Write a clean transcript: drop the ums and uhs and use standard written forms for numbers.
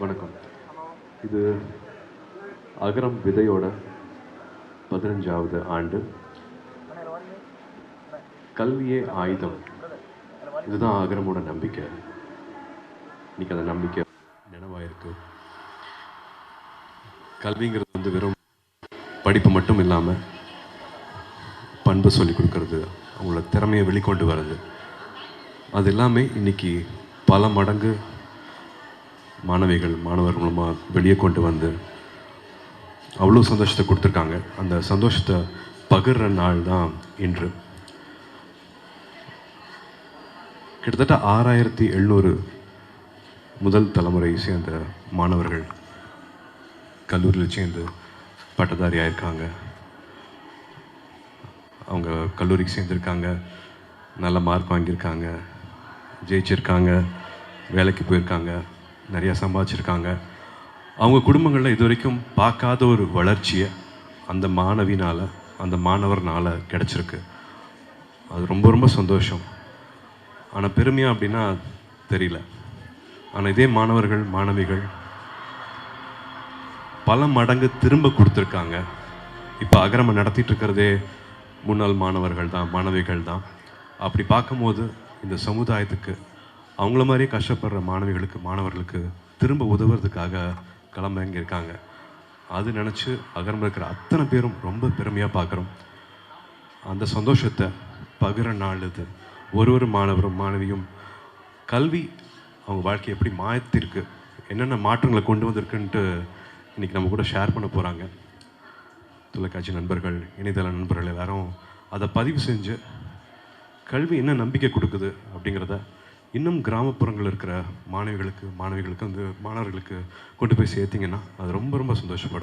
வணக்கம். இது அகரம் விதையோட 15வது ஆண்டு. கல்வியே ஆயுதம், இதுதான் அகரமோட நம்பிக்கை. இன்னைக்கு அந்த நம்பிக்கை நினைவாயிருக்கு. கல்விங்கிறது வந்து வெறும் படிப்பு மட்டும் இல்லாமல் பண்பு சொல்லி கொடுக்கறது, அவங்களோட திறமையை வெளிக்கொண்டு வர்றது, அது எல்லாமே இன்னைக்கு பல மடங்கு மாணவர் மூலமாக வெளியே கொண்டு வந்து அவ்வளோ சந்தோஷத்தை கொடுத்துருக்காங்க. அந்த சந்தோஷத்தை பகிர்ற நாள் தான் இன்று. கிட்டத்தட்ட 6700 முதல் தலைமுறை சேர்ந்த மாணவர்கள் கல்லூரியில் சேர்ந்து பட்டதாரி ஆயிருக்காங்க. அவங்க கல்லூரிக்கு சேர்ந்துருக்காங்க, நல்ல மார்க் வாங்கியிருக்காங்க, ஜெயிச்சிருக்காங்க, வேலைக்கு போயிருக்காங்க, நிறையா சம்பாதிச்சிருக்காங்க. அவங்க குடும்பங்களில் இது வரைக்கும் பார்க்காத ஒரு வளர்ச்சியை அந்த மாணவினால், அந்த மாணவர்னால் கிடச்சிருக்கு. அது ரொம்ப ரொம்ப சந்தோஷம். ஆனால் பெருமையாக அப்படின்னா தெரியல. ஆனால் இதே மாணவர்கள் மாணவிகள் பல மடங்கு திரும்ப கொடுத்துருக்காங்க. இப்போ அகரமை நடத்திட்டு இருக்கிறதே முன்னாள் மாணவர்கள் தான், மாணவிகள் தான். அப்படி பார்க்கும்போது இந்த சமுதாயத்துக்கு அவங்கள மாதிரியே கஷ்டப்படுற மாணவிகளுக்கு மாணவர்களுக்கு திரும்ப உதவுறதுக்காக கிளம்பி இருக்காங்க. அது நினச்சி அகரம் இருக்கிற அத்தனை பேரும் ரொம்ப பெருமையாக பார்க்குறோம். அந்த சந்தோஷத்தை பகிர நாள் இது. ஒரு மாணவரும் மாணவியும் கல்வி அவங்க வாழ்க்கையை எப்படி மாற்றிருக்கு, என்னென்ன மாற்றங்களை கொண்டு வந்திருக்குன்ட்டு இன்றைக்கி நம்ம கூட ஷேர் பண்ண போகிறாங்க. தொலைக்காட்சி நண்பர்கள், இணையதள நண்பர்கள் எல்லாரும் அதை பதிவு செஞ்சு கல்வி என்ன நம்பிக்கை கொடுக்குது அப்படிங்கிறத இன்னும் கிராமப்புறங்களில் இருக்கிற மாணவிகளுக்கு மாணவிகளுக்கு வந்து மாணவர்களுக்கு கொண்டு போய் சேர்த்திங்கன்னா அது ரொம்ப ரொம்ப சந்தோஷப்படும்.